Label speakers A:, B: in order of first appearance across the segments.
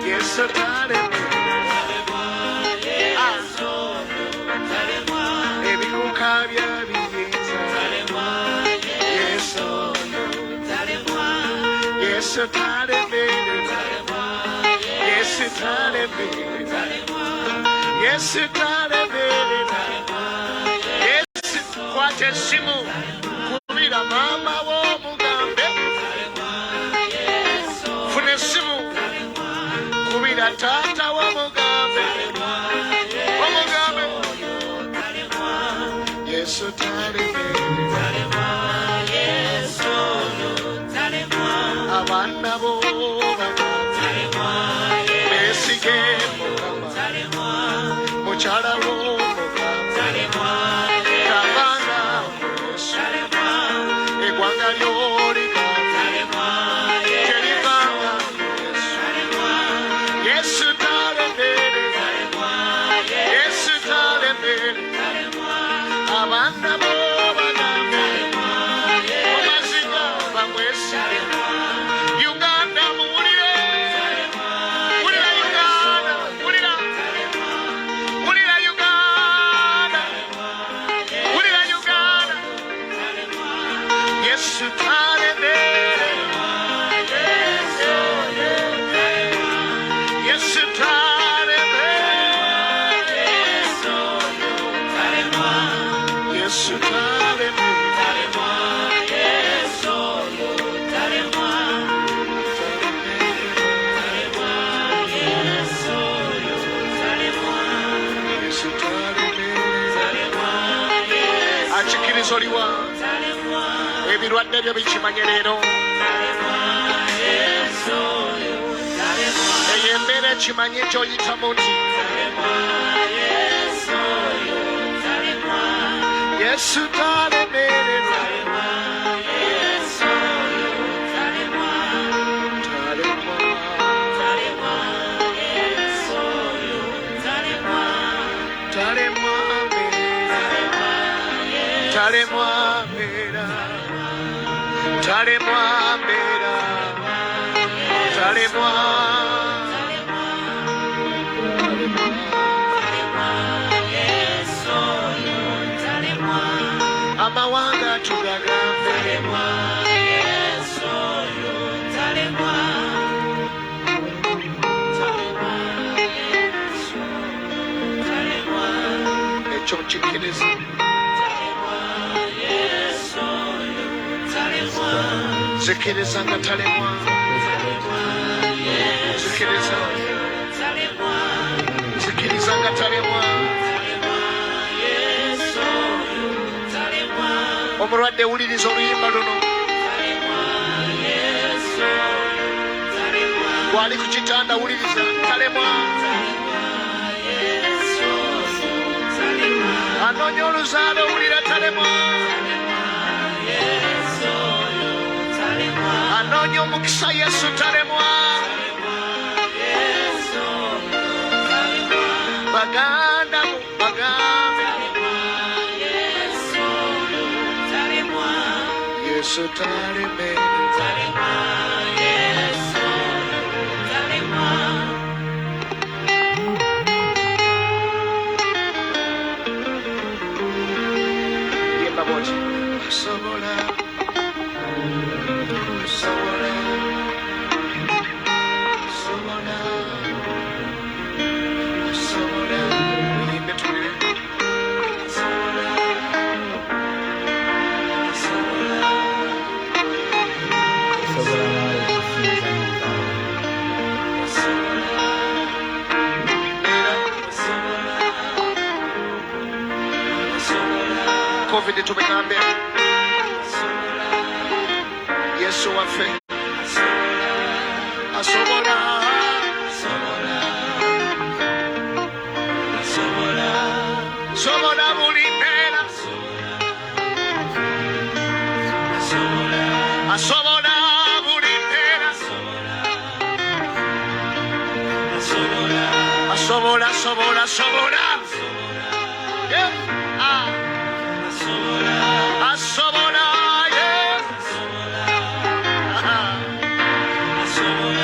A: Yesu ebikukabya biyinza Yesu talemere Yesu talemere Yesu talemere Yesu kwata essimu kubira mama w'omugambe funa essimu kubira taata w'omugambe Yesu talemere abaana bo besige Mukama mukyala wo kabanga Yesu eggwanga ly'olika terivanga Yesu talemere Yesu talemere abaana bo bagambe omaziga bamwesige Uganda muwulire wulira Uganda wulira Uganda wulira Uganda Yesu talemere Yesu talemere Yesu akikiriza oliwa ebirwadde byo bikimanye leero eyo embeera ekimanye ekyoyitamu nti Yesu talemererwa amawanga tugagambe ekyo kikiriza zikiriza nga talemwa zikiriza nga talemwa omulwadde wuliriza oluyimba luno gwali ku kitanda wuliriza talemwa anoonya oluzaalo wulira talemwa anoonya omukisa Yesu talemwa baganda mu bagambe Yesu talemere yemba boti asobola COVID tumegambe Yesu waffe asobola sobola buli mbeera asobola buli mbeera asobola asobola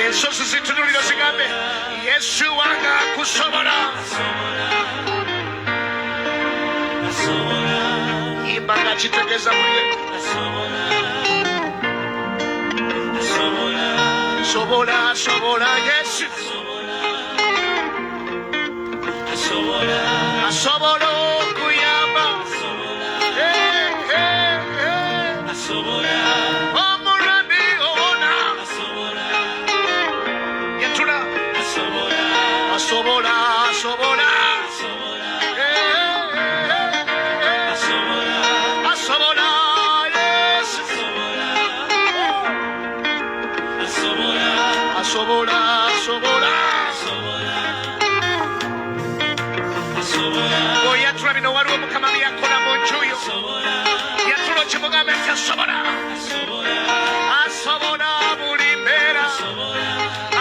A: ensozi zitunulira zigambe Yesu wange akusobola. Yimba nga kitegeeza buli sobola Yesu asobola okuyamba omulwadde owona yatula asobola oyatula bino waliwo Mukama byakola mu njuyo yatula kimugambe nti asobola buli mbeera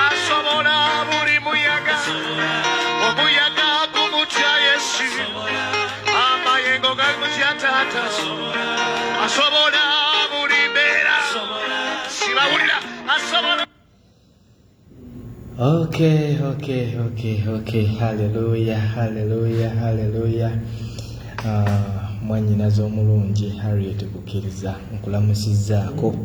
A: asobola buli muyaga omuyaga gumutya Yesu amayengo gagutya Taata asobola buli mbeera sibawulira asobola.
B: Okay. Hallelujah. Mwannyinaze omulungi Harriet Kukiriza nkulamusizaako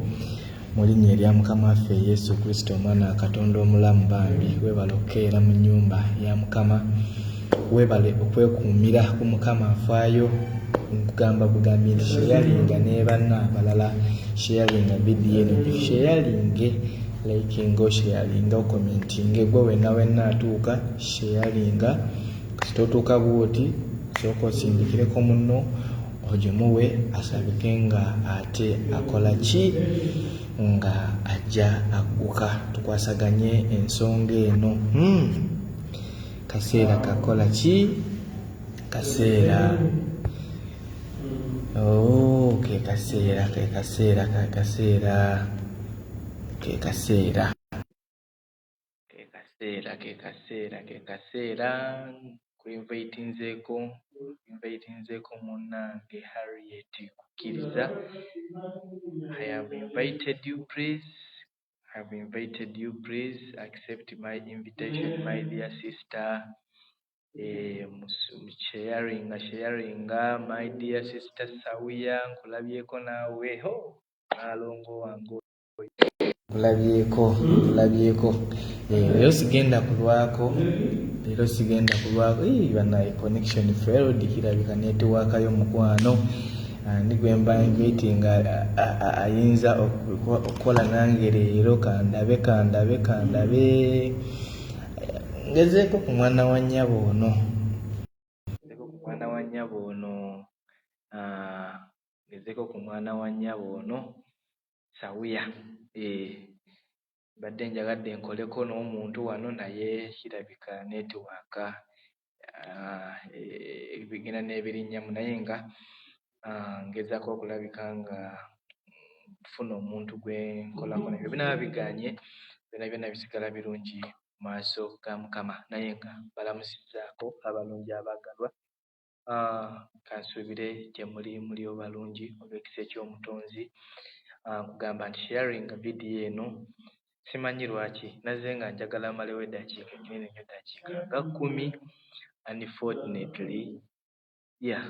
B: mu linnya erya Mukama waffe Yesu Kristo omwana wa Katonda omulamu bambi. Weebale okukeera mu nnyumba ya Mukama, weebale okwekuumira ku Mukama afaayo. Nkugamba bugambi nti sharinga ne banna abalala, sharinga video eno, sharinge likinga, sharinga commentinga, gwe wenna atuuka sharinga. Kasitotuuka bwoti sooka osindikireko munno ogimuwe asabike nga ate akola ki nga ajja agguka. Tukwasaganye ensonga eno. Kaseera kakola ki? Kaseera ke kaseera kuinvitinzeeko munnange Harriet Kukiriza. I have invited you, please accept my invitation, my dear sister. Sharinga my dear sister Sawia, nkulabyeko naawe alongo wange nkulabyeko. Leero sigenda kulwako banaye connection failed, kirabika network y'omukwano ndigwemba invitinga ayinza okukola nange leero. Kandabe ngezeeko ku mwana wa nnyabo ono Sawia. Badde njagadde nkoleko n'omuntu wano naye kirabika network bigenda n'ebirinnyamu, naye nga ngezaako okulabika nga funa omuntu gwe nkolako nabyo binaba biganye byonna bisigala birungi mu maaso ga Mukama. Naye nga balamusizaako abalungi abaagalwa. Kansuubire gye muli obalungi olw'ekisa eky'omutonzi. Nkugamba nti sharinga vidiyo eno simanyi lwaki naze nga njagala malewo eddakiika ennyo dakiika nga 10. Unfortunately, yes.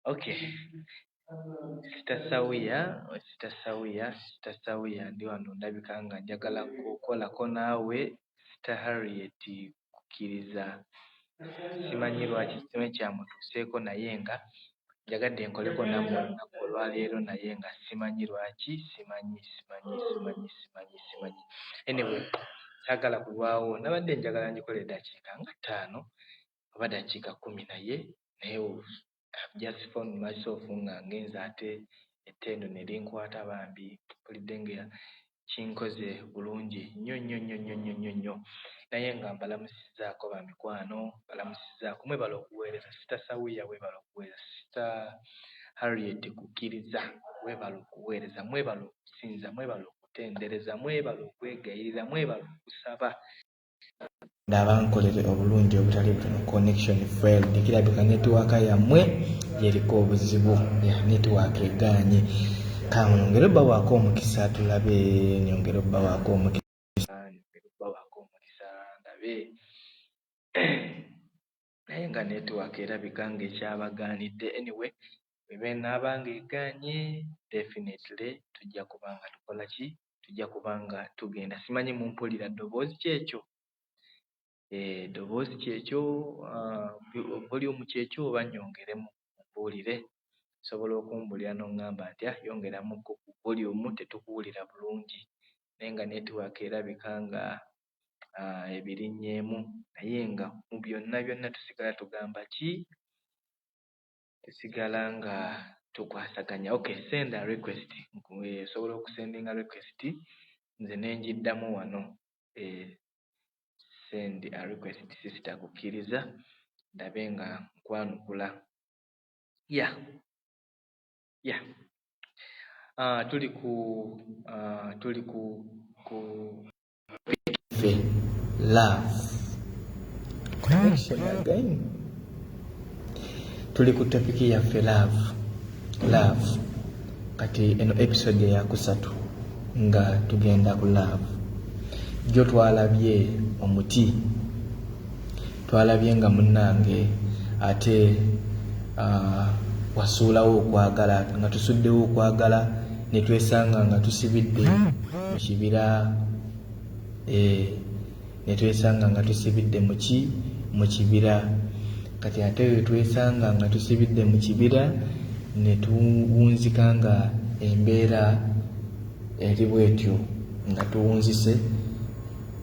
B: Okay. Sister Sawia ndi wano ndabika nga njagala kukolako naawe Sister Harriet Kukiriza. Simanyi lwaki kimu kyamutuuseeko naye nga njagadde nkoleko nammwe olunaku olwaleero naye nga simanyi lwaki. Simanyi. Anyway, saagala kulwawo. Nabadde njagala njikole eddakiika nga 5 oba dakiika 10 naye I've just found myself nga ngenza ate ettendo ne linkwata bambi mpulidde nga kinkoze bulungi nnyo naye nga mbalamusizaako bamikwano, mbalamusizaako. Mwebala okuweereza Sister Sawuya, webala okuweereza Sister Harriet kukkiriza, webala okuweereza, mwebala okusinza, mwebala okutendereza, mwebala okwegayirira, mwebala okusaba. Ndabankolere obulungi obutali butono. Connection failed, kirabika netiwaaka yammwe yeriko obuzibu, ya netiwaaka egaanye. Nyongera obbawaako omukisa tulabe, nyongera obbawaako omukisa ndabe. Naye nga netiwaaka erabika ng'ekyabagaanidde. Anyway, bwe naabanga egaanye, definitely tujja kubanga tukola ki? Tujja kubanga tugenda. Simanyi mumpulira ddoboozi kyekyo? Ddoboozi kyekyo, volume kyekyo oba nyongeremu mumbuulire. Sobola okumbulira n'oŋŋamba nti yongeramu ku volume, tetukuwulira bulungi. Naye nga netiwaaka erabika nga ebirinnyeemu, naye nga mu byonna tusigala tugamba ki? Tusigala nga tukwasaganya. Okay, send a request. Osobola okusendinga request, nze nenjiddamu wano. Send a request sister kukkiriza, ndabe nga nkwanukula. Tuli ku love connection again. Tuli ku topiki yaffe love. Kati eno episode ya kusatu nga tugenda ku love. Jo twalabye omuti, twalabye nga munnange ate wasuulawo okwagala, nga tusuddewo okwagala ne twesanga nga tusibidde mu kibira. Ne twesanga nga tusibidde mu kibira. Kati ate we twesanga nga tusibidde mu kibira ne tuwunzika nga embeera eri bwetyo, nga tuwunzise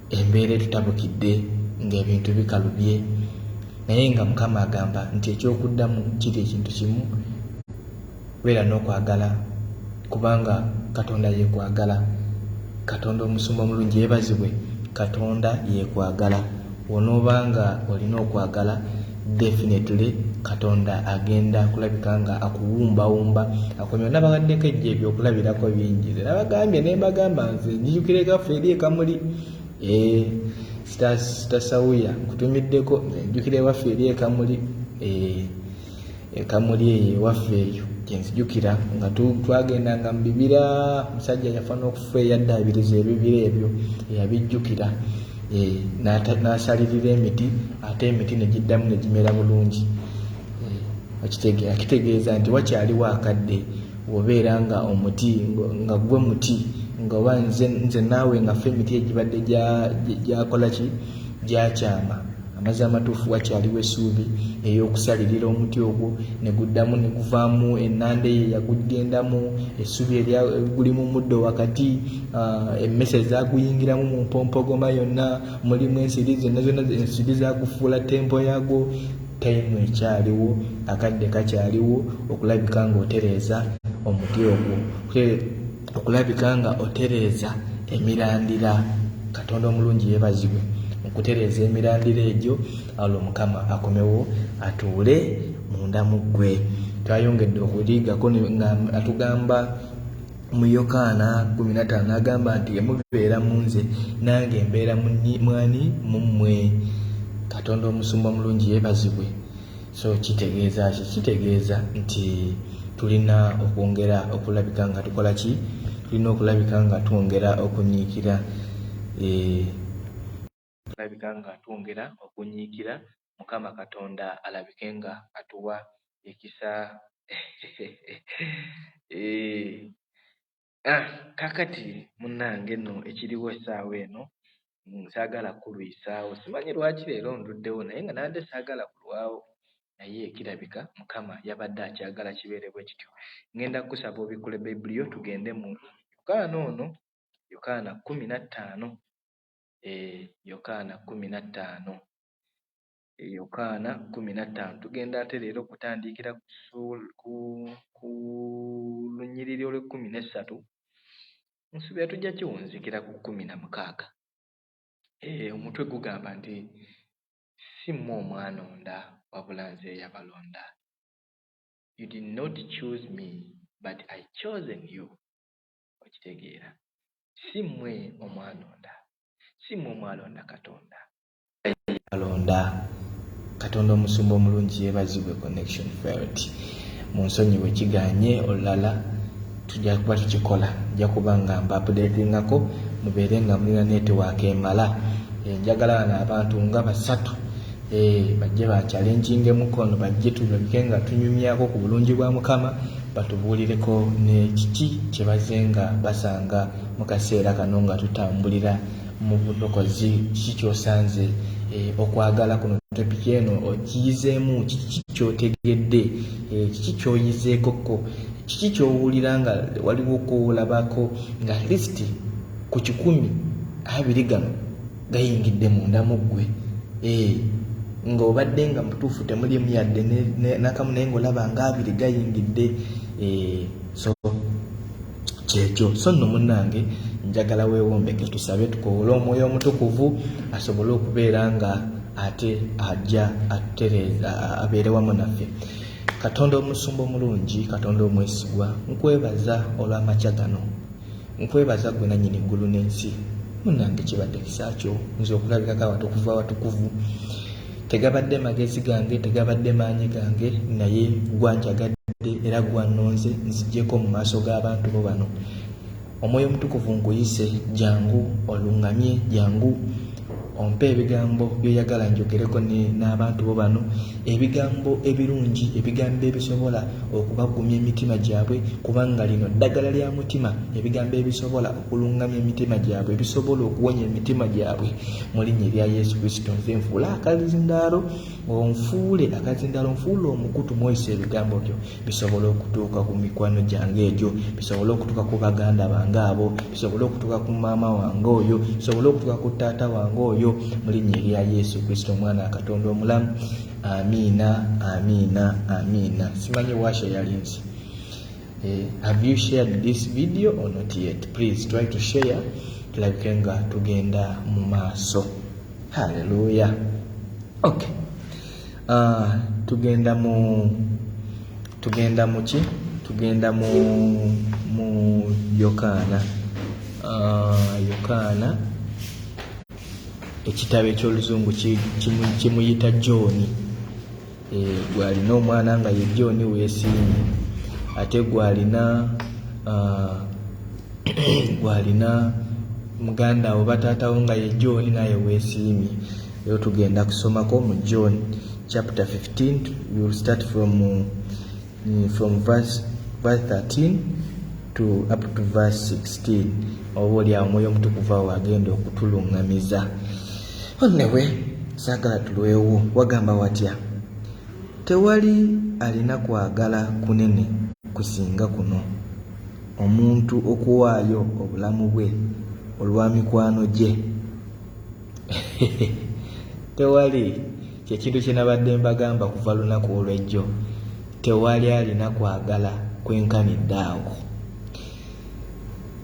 B: embeera etutabukidde, ng'ebintu bikalubye. Naye nga Mukama agamba nti ekyokuddamu kiri ekintu kimu, beera n'okwagala, kubanga Katonda yeekwagala. Katonda omusumba omulungi yeebazibwe, Katonda yeekwagala. Onoobanga olina okwagala, definitely Katonda agenda kulabika nga akuwumbawumba. Akomye nabawaddeko ejjo ebyokulabirako bingi. Nabagambye ne mbagamba nze njijukire gaffe eri ekamuli. Sister Sawuya nkutumiddeko, nze njukire waffe eri ekamuli. Ekamuli eyo ewaffe eyo gyenzijukira nga twagendanga mu bibira. Musajja yafa n'okufa eyaddaabiriza ebibira ebyo, eyabijjukira. N'asalirira emiti, ate emiti ne giddamu ne gimera bulungi. Akitegeeza nti wakyaliwo akadde obeera nga omuti nga gwe muti, nga oba nze naawe nga ffe emiti egibadde gyakola ki? Gyakyama. Amazzi amatuufu wakyaliwo essuubi ey'okusalirira omuti ogwo ne guddamu ne guvaamu ennanda eyo yagugendamu, essuubi gulimu muddo wakati, emmese zaaguyingiramu mu mpompogoma yonna, mulimu ensiri zonna ensiri zaagufuula tempo yaagwo. Tayimu ekyaliwo, akadde kakyaliwo okulabika nga otereeza omuti ogwo, okulabika nga otereeza emirandira. Katonda omulungi yeebazibwe okutereeza emirandira egyo. Olwo Mukama akomewo atuule munda mu ggwe. Twayongedde okuliigako nga atugamba mu Yokaana 15 agamba nti emubeera mu nze nange mbeera mwani mu mmwe. Katonda omusumba omulungi yeebazibwe. So kitegeeza ki? Kitegeeza nti tulina okwongera okulabika nga tukola ki? Tulina okulabika nga twongera okunyiikira. Tulabika nga twongera okunyiikira. Mukama Katonda alabike nga atuwa ekisa. Kakati munnange nno ekiriwo essaawa eno, saagala kulwisaawo. Simanyi lwaki leero nduddewo, naye nga nabadde saagala kulwawo. Naye kirabika Mukama yabadde akyagala kibeere bwe kityo. Ngenda kusaba obikkule Bibiliyo tugende mu Yokaana ono, Yokaana 15. Yokaana 15. Yokaana 15. Tugenda ate leero kutandikira ku lunyiriri olw'13. Nsuubira tujja kiwunzikira ku 16. Omutwe gugamba nti si mmwe omwanonda wabula nze yabalonda. You did not choose me but I chosen you. Okitegeera, si mmwe omwanonda, si mmwe omwalonda Katonda, alonda Katonda. Omusumba omulungi yeebazibwe Connection Felt. Mu nsonyiwe kiganye olulala tujja kuba tukikola, nja kuba nga mba-updatingako mubeere nga mulina netiwaaka emala. Njagala bano abantu nga 3 bajje bachalenjinge mukono, bajje tulabike nga tunyumyako ku bulungi bwa Mukama, batubuulireko ne kiki kye bazenga basanga mu kaseera kano nga tutambulira mu bulokozi. Kiki kyosanze okwagala kuno topiki eno okiyizeemu, kiki kyotegedde, kiki kyoyizeekoko, kiki kyowulira nga waliwo okulabako nga listi ku 120 gano gayingidde munda mu ggwe, ng'obadde nga mutuufu temulimu yadde nakamu, naye ng'olaba nga 2 gayingidde. So kyekyo. So nno munnange njagala weewombeke tusabe tukoowole Omwoyo Omutukuvu asobole okubeera nga ate ajja atutereeza abeere wamu naffe. Katonda omusumba omulungi, Katonda omwesigwa, nkwebaza olw'amakya gano, nkwebaza gwe nannyini eggulu n'ensi. Munnange kibadde kisa kyo, nze okulabikako awatukuvu awatukuvu. Tegabadde magezi gange, tegabadde maanyi gange, naye gwanjagadde era gwannonze nzijjeko mu maaso g'abantu bo bano. Omwoyo Omutukuvu nkuyise, jangu oluŋŋamye, jangu ompe ebigambo by'oyagala njogereko n'abantu bo bano, ebigambo ebirungi, ebigambo ebisobola okubagumya emitima gyabwe, kubanga lino ddagala lya mutima, ebigambo ebisobola okuluŋŋamya emitima gyabwe, ebisobola okuwonya emitima gyabwe. Mu linnya erya Yesu Kristo nze nfuule akazindaalo, onfuule akazindaalo, nfuule omukutu mwoyise ebigambo byo bisobole okutuuka ku mikwano gyange egyo, bisobole okutuuka ku baganda bange abo, bisobole okutuuka ku maama wange oyo, bisobole okutuuka ku taata wange oyo, mu linnya erya Yesu Kristo omwana wa Katonda omulamu. Amiina, amiina, amiina. Simanyi washa yalinzi. Have you shared this video or not yet? Please try to share. Tulabike nga tugenda mu maaso. Hallelujah. Okay. Tugenda mu Yokaana. Yokaana ekitabo eky'oluzungu kimuyita John. Gwalina omwana nga ye John weesiimye, ate gwalina muganda wo bataatawo nga ye John naye weesiimye. Leero tugenda kusomako mu John chapter 15. We will start from verse 13 to up to verse 16. Oba olyawo Omwoyo Omutukuvu awo agenda okutuluŋŋamiza. Onewe saagala tulwewo, wagamba watya? Tewali alina kwagala kunene kusinga kuno, omuntu okuwaayo obulamu bwe olwa mikwano gye. Tewali, kyekintu kye nabadde mbagamba kuva lunaku olw'ejjo. Tewali alina kwagala kwenkanidde awo.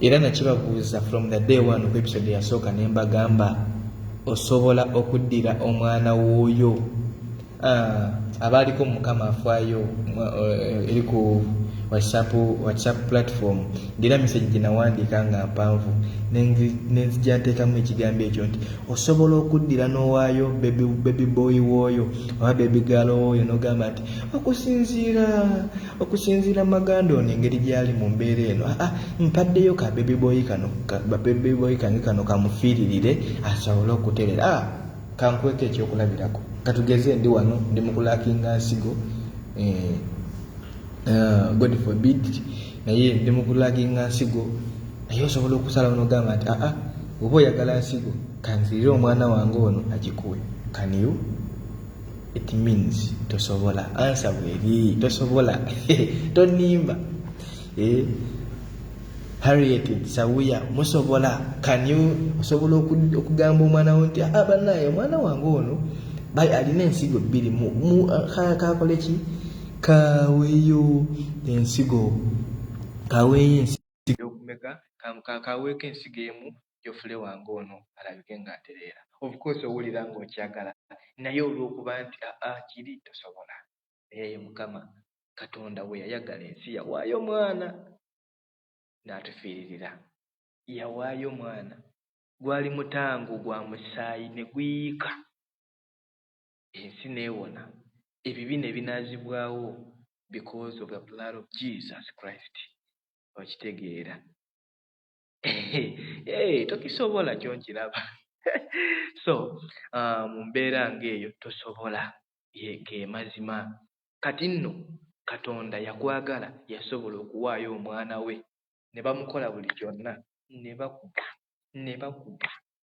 B: Era nakibabuuza from the day one ku episode yasooka ne mbagamba osobola okuddira omwana w'oyo abaaliko Mukama afaayo eri ku WhatsApp platform. Ndira message gye nawandiika nga mpanvu nenzija nteekamu ekigambo ekyo nti osobola okuddira n'owaayo baby boy w'oyo oba baby girl w'oyo n'ogamba nti okusinziira maganda ono engeri gy'ali mu mbeera eno, mpaddeyo ka baby boy kange kano kamufiiririre asobole okutereera. Kankweka ekyokulabirako, katugeze ndi wano ndi mu kulaakinga nsigo, God forbid, naye ndi mu kulaakinga nsigo, naye osobola okusalawo n'ogamba nti oba oyagala nsigo kanzirire omwana wange ono agikuwe. Can you? It means tosobola. Answer bweri tosobola. Tonimba. Harriet Sawuya musobola. Can you? Osobola okugamba omwana wo nti banaye omwana wange ono alina ensigo 2 mu kakole ki kaweyo ensigo, kaweyo ensigo emabega kaweeko ensigo emu gy'ofule wange ono alabike ng'atereera. Of course owulira ng'okyagala naye olw'okuba nti kiri tosobola. Mukama Katonda bwe yayagala ensi yawaayo mwana n'atufiiririra. Yawaayo mwana gwali mutango gwa musaayi ne guyiika, ensi neewona, ebibi ne binaazibwawo because of the blood of Jesus Christ. Okitegeera? Tokisobola kyonkiraba. So mu mbeera ng'eyo tosobola, ge mazima. Kati nno Katonda yakwagala, yasobola okuwaayo omwana we, ne bamukola buli kyonna, ne bakuba,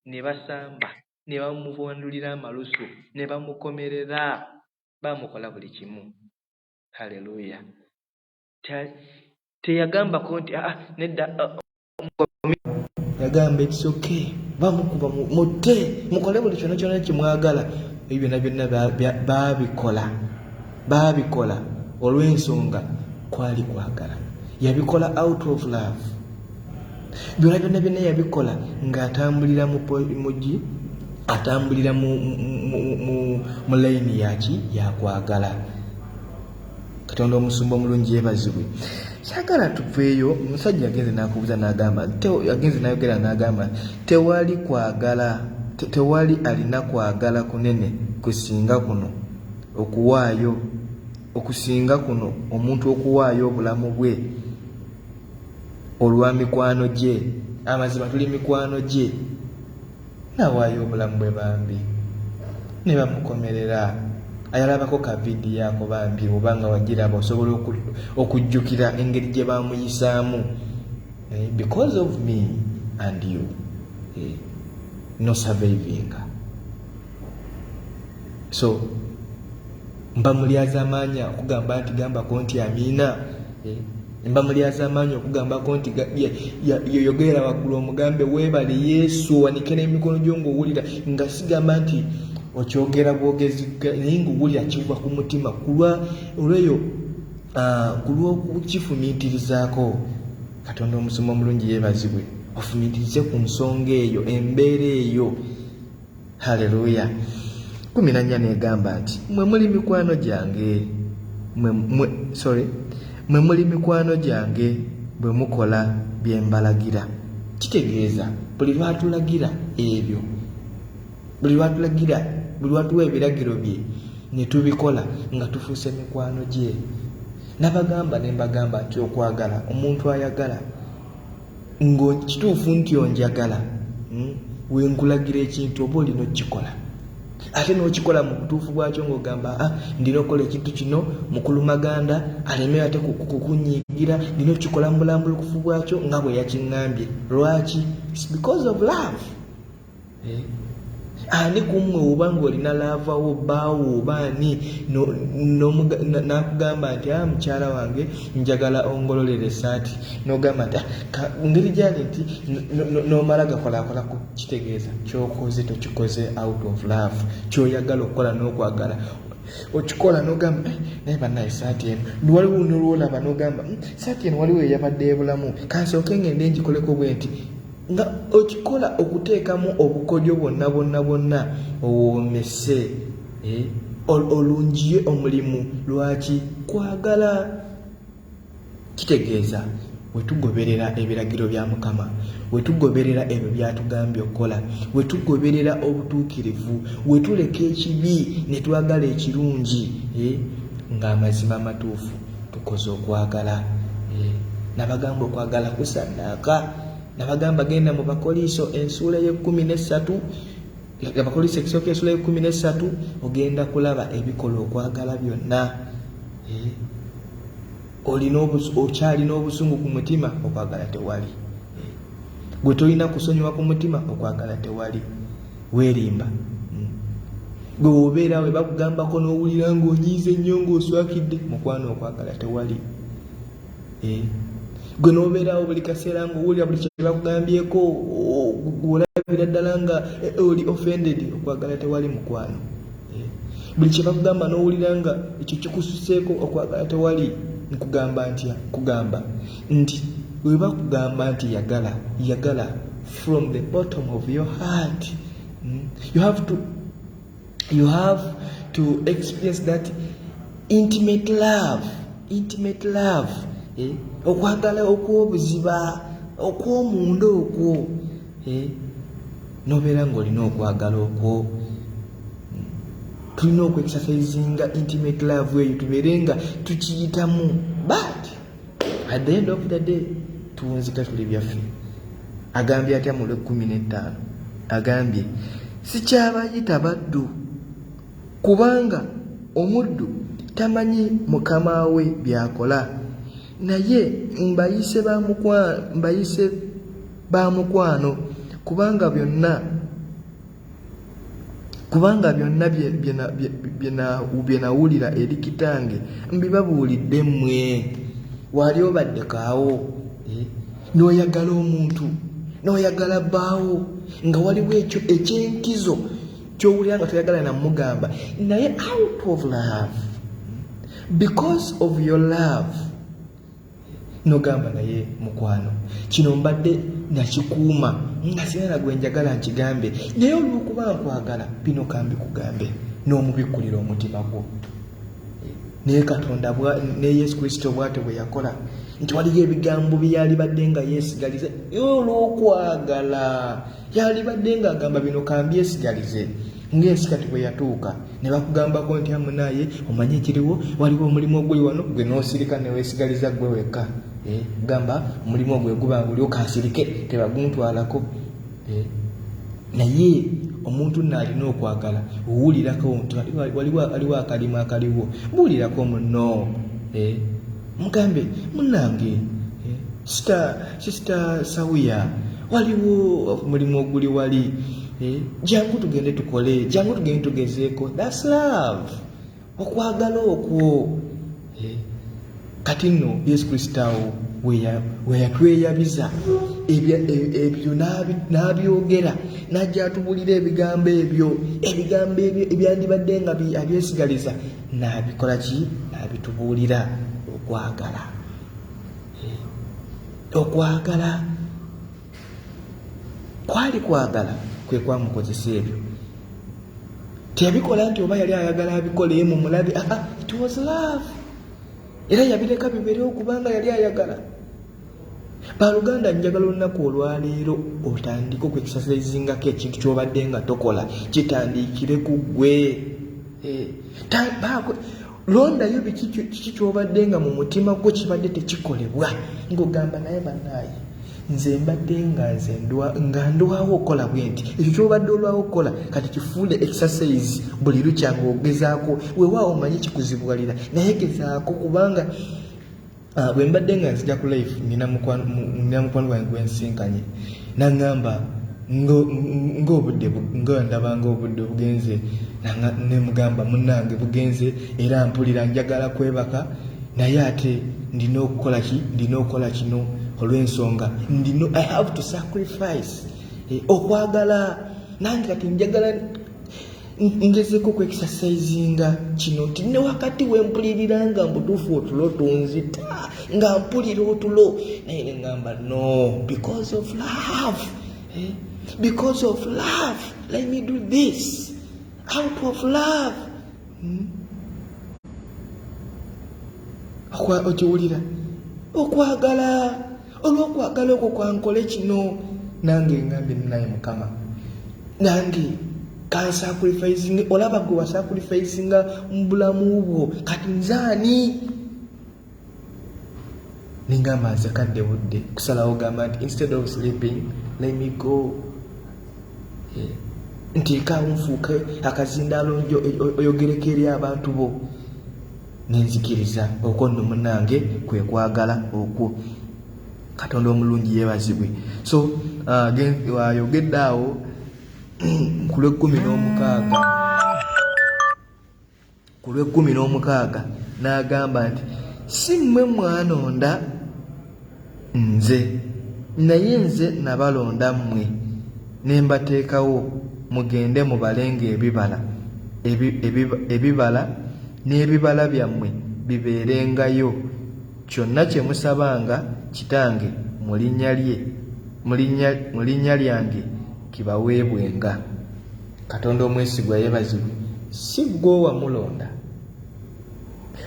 B: ne basamba, ne bamuvundulira amalusu, ne bamukomerera, bamukola buli kimu. Haleluya. Teyagambako nti nedda, yagamba it's okay, bamukuba mutte, mukole buli kyonna kyonna kimwagala. Ebyo byonna baabikola olw'ensonga kwali kwagala. Yabikola out of love. Byonna yabikola ng'atambulira mugi, atambulira mu layini yakwagala. Katonda omusumba omulungi yeebazibwe. Saagala tuveeyo. Omusajja yagenze n'akubuuza n'agamba, yagenze n'ayogera n'agamba, tewali kwagala, tewali alina kwagala kunene kusinga kuno okuwaayo, okusinga kuno omuntu okuwaayo obulamu bwe olwa mikwano gye. Amazima tuli mikwano gye. Nawaayo obulamu bwe bambi ne bamukomerera. Ayalabako ka vidiyo ako bambi, obanga wagiraba osobola okujjukira engeri gye bamuyisaamu. Because of me and you, no surviving. So mba mulyaza amaanyi okugamba nti gambako nti amiina. Mba mulyaza amaanyi okugambako nti yogera waggulu omugambe weebale Yesu, wanike n'emikono gyo ng'owulira, nga sigamba nti okyogera bwogezi naye ng'owulira kiva ku mutima olweyo kulw'okukifumiitirizaako. Katonda omusumba omulungi yeebazibwe, ofumiitirize ku nsonga eyo, embeera eyo. Haleluya. 14 negamba nti mwe muli mikwano gyange, mwe muli mikwano gyange bwe mukola bye mbalagira. Kitegeeza buli lwatulagira ebyo, buli lwatuwa ebiragiro bye ne tubikola nga tufuuse mikwano gye. Nabagamba ne mbagamba nti okwagala, omuntu ayagala ng'kituufu nti onjagala, wenkulagira ekintu oba olina okukikola, ate n'okikola mu butuufu bwakyo ng'ogamba ndina okukola ekintu kino mukulumaganda aleme ate kukunyiigira, ndina okukikola mu bulambulukufu bwakyo nga bwe yakiŋŋambye. Lwaki? It's because of love. Ani kummwe oba ng'olina laavawo bbaawo obaani n'akugamba nti mukyala wange njagala ongololera essaati, n'ogamba nti ngeri gyali nti n'omala gakolakolako. Kitegeeza kyokoze tokikoze out of love, kyoyagala okukola n'okwagala okikola n'ogamba naye bannaye essaati eno waliwo n'olwolaba n'ogamba essaati eno waliwo eyabadde ebulamu, kansooke ngende ngikoleko bwe nti, nga okikola okuteekamu obukodyo bwonna owoomese, olungiye omulimu. Lwaki? Kwagala. Kitegeeza wetugoberera ebiragiro bya Mukama, wetugoberera ebyo byatugambye okukola, wetugoberera obutuukirivu, wetuleka ekibi ne twagala ekirungi, ng'amazima amatuufu tukoze okwagala. Nabagamba okwagala kusannaaka. Nabagamba genda mu Bakoliso ensuula ye-13, Abakoliso ekisooka ensuula ye-13, ogenda kulaba ebikola okwagala byonna. Okyalina obusungu ku mutima, okwagala tewali. Gwe tolina kusonyiwa ku mutima, okwagala tewali. Weerimba. Gwe obeera we bakugambako n'owulira ng'onyiize nnyo ng'oswakidde, mukwano okwagala tewali. Gwe n'obeerawo buli kaseera ng'owulira buli kye bakugambyeko olabira ddala nga oli offended, okwagala tewali mukwano. Buli kye bakugamba n'owulira nga ekyo kikususeeko, okwagala tewali. Nkugamba ntya? Kugamba nti bwe bakugamba nti yagala from the bottom of your heart. You have to experience that intimate love. Okwagala okw'obuziba okw'omunda okwo, nobeera ng'olina okwagala okwo. Tulina okwekisasayizinga intimate love eyo tubeere nga tukiyitamu, but at the end of the day tuwunzika tuli byaffe. Agambye atya mu 15 agambye sikyabayita baddu kubanga omuddu tamanyi mukama we byakola, naye mbayise ba mukwano kubanga byonna bye nawulira eri kitange mbibabuulidde mmwe. Wali obadde kaawo n'oyagala omuntu n'oyagala bbaawo nga waliwo ekyo ekyenkizo ky'owulira nga toyagala namugamba, naye out of love, because of your love, nogamba naye mukwano kino mbadde nakikuuma nga sirina gwe njagala nkigambe, naye olw'okuba nkwagala bino kambikugambe n'omubikkulira omutima gwo. Naye Katonda ne Yesu Kristo bw'ate bwe yakola nti waliyo ebigambo bye yalibadde nga yeesigalize olw'okwagala. Yalibadde nga agamba bino kambyesiggalize ng'ensi kati bwe yatuuka ne bakugambako nti amunaye omanye ekiriwo, waliwo omulimu oguli wano gwe n'osirika ne weesigaliza gwe wekka. Gamba omulimu ogwo guba ngulyoka asirike tebaguntwalako. Naye omuntu naalina okwagala owulirako nti waliwo akalimu akaliwo, buulirako munno. Mugambe munnange Sister Sawuya, waliwo omulimu oguli wali, jangu tugende tukole, jangu tugende tugezeeko. That's love, okwagala okwo. Kati nno Yesu Kristo awo we yatweyabiza ebyo n'abyogera n'ajja atubulira ebigambo ebyo ebyandibadde nga abyesigaliza n'abikola ki? N'abitubuulira. Okwagala kwagala kwe kwamukozesa ebyo. Teyabikola nti oba yali ayagala abikole mu mulabe. It was love. Era yabireka bibeerewo kubanga yali ayagala. Baluganda, njagala olunaku olwaleero otandika okwekisasalizingako ekintu ky'obadde nga tokola kitandikire ku ggwe. Londayo kiki ky'obadde nga mu mutima gwo kibadde tekikolebwa ng'ogamba naye bannaaye nze mbadde nga ndwawo okola bwe nti ekyo ky'obadde olwawo okukola kati kifuule exercise buli lukya ng'ogezaako. Weewaawo omanyi kikuzibuwalira naye gezaako, kubanga bwe mbadde nga nzija ku life nina mukwano wange gwensinkanye n'aŋŋamba ndaba ng'obudde bugenze, ne mugamba munnange bugenze era mpulira njagala kwebaka, naye ate ndina okukola kino olw'ensonga I have to sacrifice. Okwagala nange kati njagala ngezeko kwekisasaizinga kino nti ne wakati wempulirira nga mbutuufu otulo tunzita nga mpulira otulo, naye ne ngamba no, because of love. Because of love, let me do this. Out of love. Okiwulira? Okwagala. Olw'okwagala okwo kwankole kino. Nange ngambye naye Mukama. Nange kansacrificing. Olaba gwe wasacrificinga mu bulamu bwo. Kati nzaani? Ningamba nze kadde budde. Kusalawo gamba nti instead of sleeping, let me go. Ntiika nfuuke akazindaalo oyogereko eri abantu bo. Nenzikiriza okwo nno munnange kwe kwagala okwo. Katonda omulungi yeebazibwe. So ayogedde awo ku lw'ekkumi n'agamba nti si mmwe mwanonda nze, naye nze nabalonda mmwe ne mbateekawo mugende mubalenga ebibala n'ebibala byammwe bibeerengayo, kyonna kye musabanga Kitange mu linnya lyange kibaweebwenga. Katonda omwesigwa yeebazibwe, si gwe wamulonda.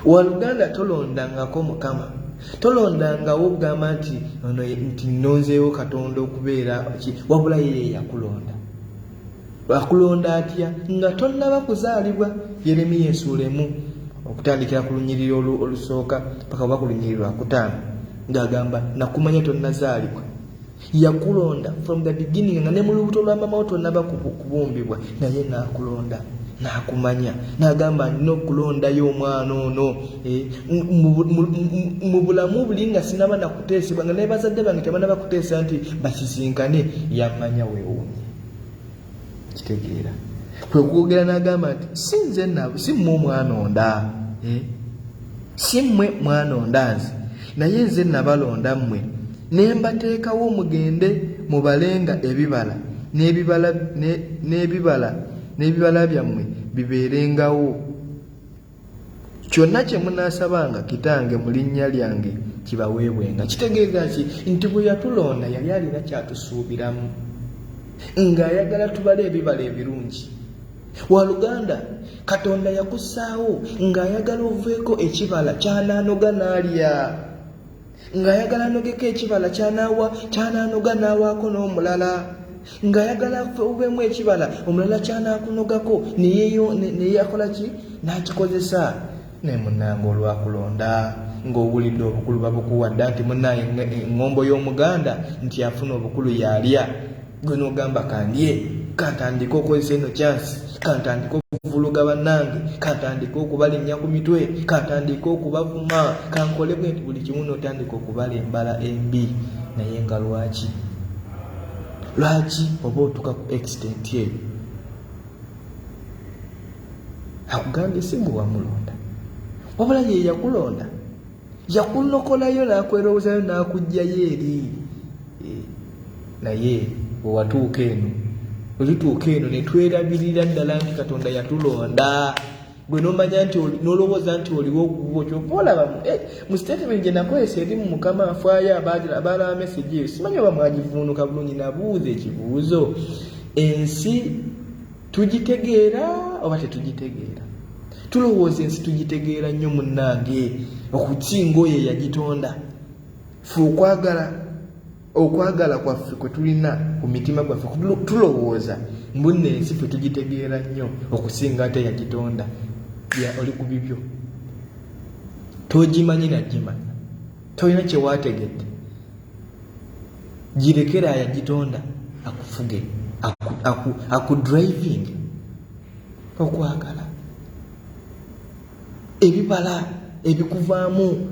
B: Waluganda tolondangako Mukama, tolondangawo okugamba nti nnonzeewo Katonda okubeera wabula ye yakulonda. Akulonda atya nga tonnaba kuzaalibwa? Yeremiya ensuula 1 okutandikira ku lunyiriri olusooka paka oba ku lunyiriri lwakutaano ng'agamba nakumanya tonnazaalibwa. Yakulonda from the beginning, nga ne mu lubuto lwa mama wo tonnaba kubumbibwa, naye n'akulonda n'akumanya n'agamba nina okulondayo omwana ono mu bulamu buli nga sinaba nakuteesebwa, nga naye bazadde bange tebanaba kuteesa nti basisinkane, yamanya weewuunye. Kitegeera kwe kwogera n'agamba nti si mmwe omwanonda, si mmwe mwanonda nze, naye nze nabalonda mmwe ne mbateekawo mugende mubalenga ebibala n'ebibala byammwe bibeerengawo. Kyonna kye munaasabanga Kitange mu linnya lyange kibaweebwenga. Kitegeeza ki? Nti bwe yatulonda yali alina kyatusuubiramu, ng'ayagala tubale ebibala ebirungi. Waluganda Katonda yakussaawo ng'ayagala oveeko ekibala ky'anaanoga n'alya, ng'ayagala anogeko ekibala ky'anaanoga n'awaako n'omulala, ng'ayagala obeemu ekibala omulala ky'anaakunogako neyakola ki? N'akikozesa. Naye munnange olwakulonda ng'owulidde obukulu babukuwadde nti munnaye eŋŋombo y'Omuganda nti afuna obukulu yalya, gwe n'ogamba kandye, kantandike okozesa eno kyansi, kantandike okuvuluga bannange, kantandike okubalinnya ku mitwe, kantandike okubavuma, kankole bwe nti buli kimu n'otandika okubala embala embi. Naye nga lwaki oba otuuka ku extent eyo? Akugambye si gwe wamulonda, wabula ye yakulonda, yakunokolayo n'akwerowoozayo n'akugjayo eri. Naye bwe watuuka eno ne twerabirira ddala nti Katonda yatulonda, gwe n'omanya nti n'olowooza nti oliwo ogubwo kyokka olabamu mu statement gye nakozesa eri mu Mukama afaayo abaala message eyo, simanyi oba mwagivuunuka bulungi. Nabuuza ekibuuzo, ensi tugitegeera oba tetugitegeera? Tulowooza ensi tugitegeera nnyo munnange okusinga oyo eyagitonda. Fe okwagala kwaffe kwe tulina ku mitima gwaffe tulowooza mbunne ensi fe tugitegeera nnyo okusinga ate yagitonda. Oli ku bibyo, togimanyi nagimanya, tolina kye waategedde. Girekera yagitonda akufuge, akudriving. Okwagala ebibala ebikuvaamu,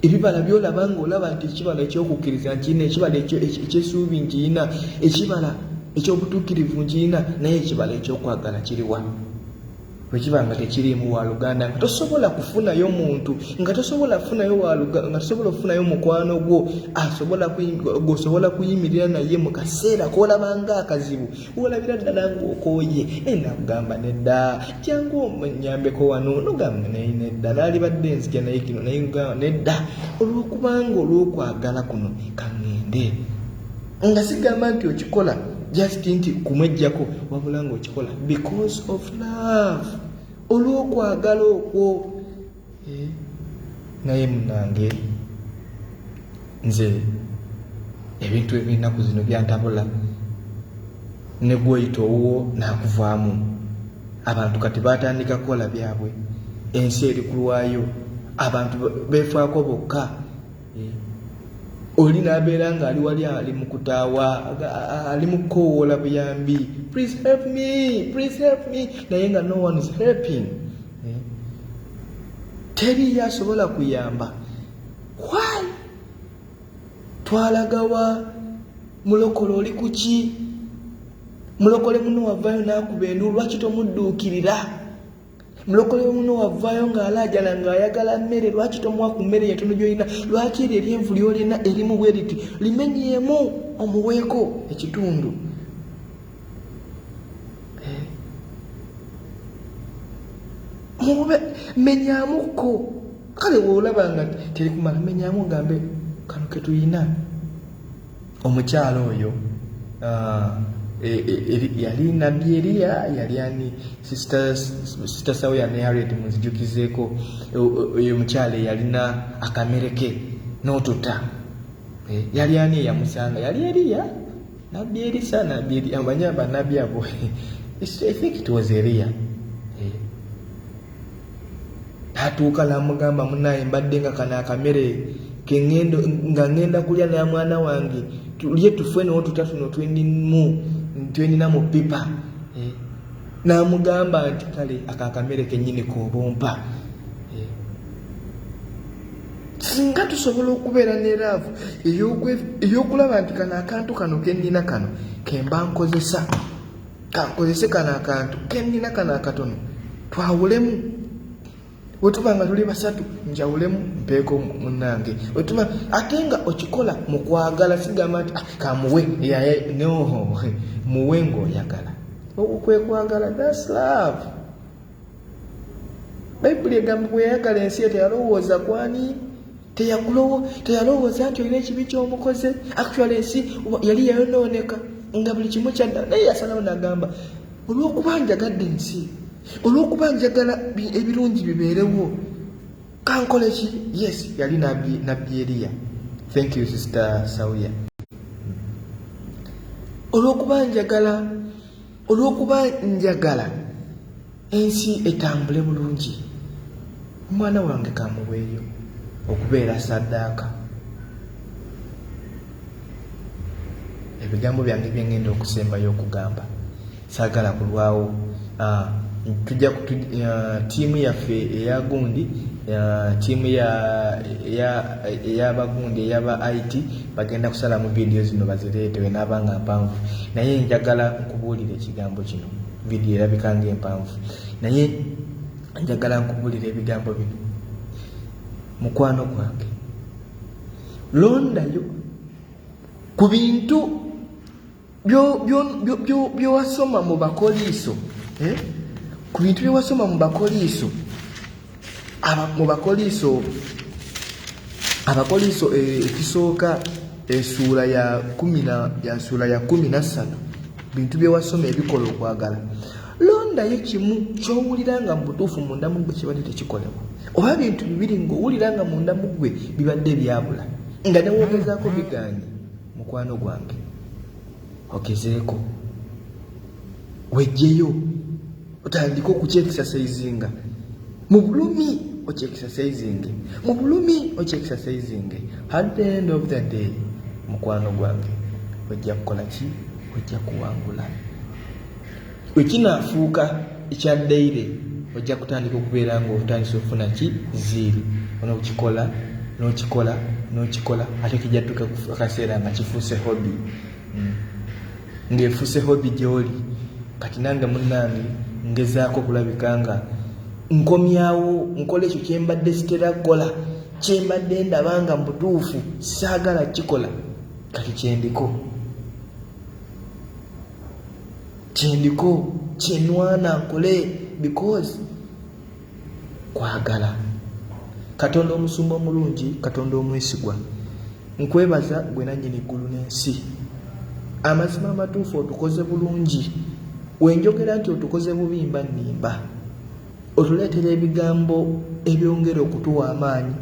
B: ebibala byolaba ng'olaba nti ekibala ekyokukkiriza nkirina, ekibala ekyesuubi nkirina, ekibala ekyobutuukirivu nkirina, naye ekibala ekyokwagala kiriwa? Bwe kiba nga tekiriimu waluganda, nga tosobola kufunayo muntu, nga tosobola kufunayo mukwano gwo gwosobola kuyimirira naye mu kaseera k'olaba ng'akazibu, olabira ddala ng'okooye. Nakugamba nedda, jangu onnyambeko wano, nogamba naye nedda, naalibadde nzija naye kino, naye ngamba nedda, olw'okubanga olw'okwagala kuno kaŋŋende. Nga sigamba nti okikola just nti kumwejjako, wabula ng'okikola because of love, olw'okwagala okwo. Naye munnange nze ebintu ebinaku zino byantabula, ne gw'oyita owuwo n'akuvaamu. Abantu kati batandika kukola byabwe, ensi eri kulwayo, abantu beefaako bokka. Oli n'abeera ng'ali wali ali mu kutaawa, ali mu kukoowoola buyambi, please help me, naye nga no one is helping. Teri yasobola kuyamba. Why? Twalagawa mulokole oli kuki? Mulokole muno wavaayo n'akuba endu, lwaki tomudduukirira? Mulokole muno wavaayo ng'alaajala ng'ayagala mmere, lwaki tomuwa ku mmere yetono gy'olina? Lwaki eryo eryenvu ly'olina erimu bwe riti limenyeemu omuweeko ekitundu? Mube menyaamuko, kale woolaba nga teri kumala, menyaamu gambe kano ke tulina omukyalo oyo yali nabbi Eriya, yali ani sister Sawuya ne Harriet muzijukizeeko. Oyo mukyalo yalina akamere ke n'otuta. Yali ani eyamusanga? Yali Eriya, nabbi Erisa, nabbi Eriya, abanyamba nabbi abo. I think it was Eriya. Atuuka n'amugamba munaye mbadde nga kana akamere kengendo nga ngenda kulya na mwana wange tulye tufwe n'otuta tuno twendina mu pipa. N'amugamba nti kale akakamere kennyini k'obompa. Singa tusobola okubeera ne laavu ey'okulaba nti kano akantu kano kennina kano kemba nkozesa kankozese kano akantu kennina kano akatono twawulemu. Wetuba nga tuli basatu njawulemu mpeeko munnange. Wetuba ate nga okikola mu kwagala, sigamba nti kamuwe no muwe ng'oyagala. Okwekwagala, that's love. Bayibuli egamba bwe yayagala ensi ye teyalowooza kwani, teyalowooza nti olina ekibi ky'omukoze. Actually ensi yali yayonooneka nga buli kimu kyadda, naye yasalawo n'agamba olw'okuba njagadde ensi, olw'okuba njagala ebirungi bibeerewo, kankole ki? Yes, yali nabbi Eriya. Thank you Sister Sawuya. Olw'okuba njagala ensi etambule bulungi, omwana wange kamuweeyo okubeera saddaaka. Ebigambo byange byengenda okusembayo okugamba saagala kulwawo. Tujja tiimu yaffe eya gundi, tiimu ey'abagundi ey'aba IT bagenda kusalamu vidiyo zino bazireetewe n'abanga mpanvu, naye njagala nkubuulira ekigambo kino. Vidiyo erabika ng'empanvu naye njagala nkubuulira ebigambo bino. Mukwano gwange, londayo ku bintu by'owasoma mu Bakoliiso, ku bintu by'owasoma mu Bakoliiso, Abakoliiso ekisooka essuula ya 13, bintu by'owasoma ebikola okwagala. Londayo kimu ky'owulira nga mu butuufu munda mu gwe kibadde tekikolebwa, oba bintu bibiri ng'owulira nga munda mu gwe bibadde byabula, nga newogezaako biganye. Mukwano gwange, ogezeeko, wejjeyo otandika okukyekisasaizinga mu bulumi, okyekisasaizinge mu bulumi, okyekisasaizinge. At the end of the day, mukwano gwange, ojja kukola ki? Ojja kuwangula. Wekinaafuuka ekyaddaire ojja kutandika okubeera ng'otandise okufuna ki? Ziiri. Onokikola n'okikola ate kijja tuka akaseera nga kifuuse hobby. Ng'efuuse hobby gy'oli. Kati nange munnange ngezaako okulabika nga nkomyawo nkola ekyo kyembadde sitera kukola, kyembadde ndaba nga mu butuufu saagala kikola. Kati kyenwana nkole because kwagala. Katonda omusumba omulungi, Katonda omwesigwa, nkwebaza gwe nannyini eggulu n'ensi. Amazima amatuufu otukoze bulungi, wenjogera nti otukoze bubi mba nnimba. Otuleetera ebigambo ebyongera okutuwa amaanyi,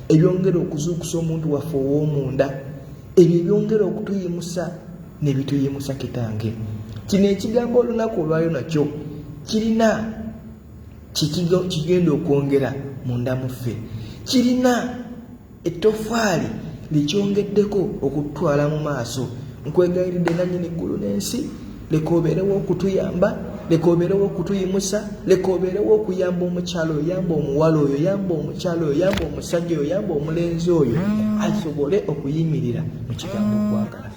B: ebyongera okuzuukusa omuntu waffe ow'omunda, ebyo ebyongera okutuyimusa ne bituyimusa. Kitange, kino ekigambo olunaku olwayo nakyo kirina kigenda okwongera munda muffe, kirina ettofaali likyongeddeko okutwala mu maaso. Nkwegayiridde nannyini eggulu n'ensi, leka obeerewo okutuyamba, leka obeerewo okutuyimusa, leka obeerewo okuyamba omukyalo oyo, yamba omuwala oyo, yamba omukyalo oyo, yamba omusajja oyo, yamba omulenzi oyo asobole okuyimirira mu kigambo okwagala.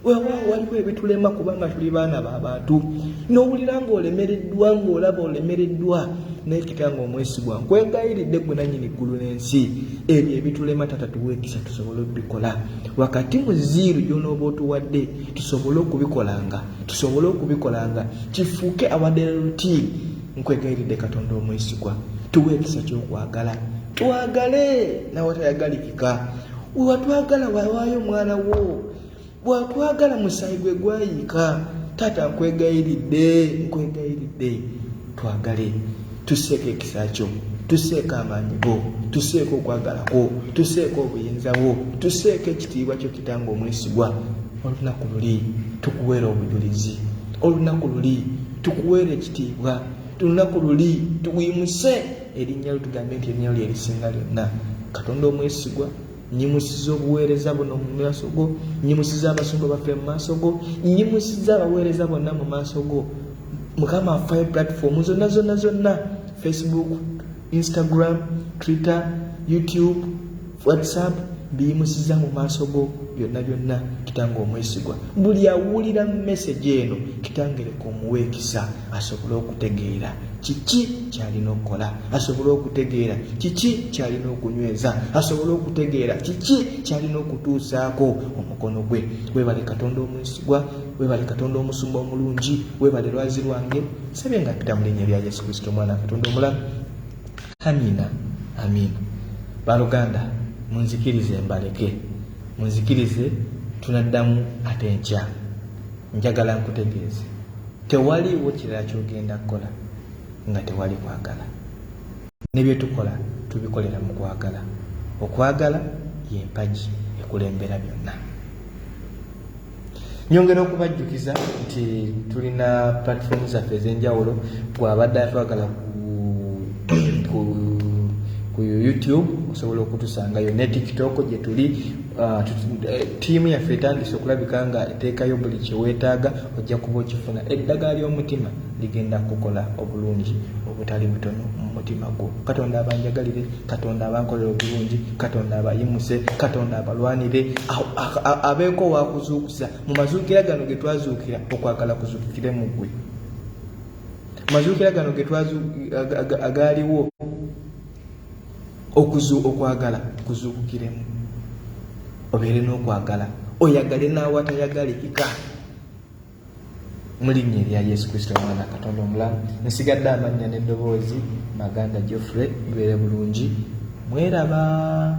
B: Weewaawo waliwo ebitulema kubanga tuli baana b'abantu, n'owulira ng'olemereddwa, ng'olaba olemereddwa, naye Kitange omwesigwa, nkwegayiridde gwe nannyini eggulu n'ensi, ebyo ebitulema Taata tuwe ekisa tusobole okubikola. Wakati mu ziiru gy'onooba otuwadde tusobole okubikolanga kifuuke awadde ruti. Nkwegayiridde Katonda omwesigwa, tuwe ekisa ky'okwagala, twagale n'awatayagalikika. Bw'atwagala wawaayo omwana wo, bw'atwagala musaayi gwe gwayiika. Taata nkwegayiridde twagale, tuseeko ekisa kyo, tuseeko amaanyi go, tuseeko okwagala kwo, tuseeko obuyinza bwo, tuseeko ekitiibwa kyo Kitange omwesigwa. Olunaku luli tukuweera obujulizi, olunaku luli tukuweera ekitiibwa, olunaku luli tuwimuse erinnya lyo, tugambe nti erinnya lyo erisinga lyonna. Katonda omwesigwa, nyimusiza obuweereza buno mu maaso go, nyimusiza abasumba baffe mu maaso go, nyimusiza abaweereza bonna mu maaso go. Mukama afaayo platform zonna, Facebook, Instagram, Twitter, YouTube, WhatsApp, biyimusiza mu maaso go byonna Kitange omwesigwa. Buli awulira message eno Kitange leka omuwe ekisa, asobole okutegeera kiki kyalina okukola, asobole okutegeera kiki kyalina okunyweza, asobole okutegeera kiki kyalina okutuusaako omukono gwe. Weebale Katonda omwesigwa, weebale Katonda omusumba omulungi, weebale lwazi lwange. Nsabye nga mpita mu linnya lya Yesu Kristo omwana wa Katonda omulamu. Amiina. Baluganda, munzikirize mbaleke, munzikirize tunaddamu ate enkya. Njagala nkutegeeze, tewaliwo kirala kyogenda kukola nga tewali kwagala. Ne bye tukola tubikolera mu kwagala. Okwagala y'empagi ekulembera byonna. Nyongera okubajjukiza nti tulina platform zaffe ez'enjawulo. Bw'abadde atwagala ku YouTube osobola okutusangayo, ne TikTok gye tuli. Tiimu yaffe etandise okulabika nga eteekayo buli kye weetaaga, ojja kuba okifuna. Eddagala ly'omutima ligenda kukola obulungi obutali butono mu mutima gwo. Katonda abanjagalire, Katonda abankolera obulungi, Katonda abayimuse, Katonda abalwanire, abeeko waakuzuukusa. Mu mazuukira gano ge twazuukira, okwagala kuzuukire mu ggwe. Mazuukira gano ge agaaliwo, okwagala kuzuukiremu. Obeere n'okwagala, oyagale n'awatayagalika. Mu linnya erya Yesu Kristo omwana wa Katonda omulamu. Nsigadde amannya n'eddoboozi, Maganda Geoffrey. Mubeere bulungi. Mweraba.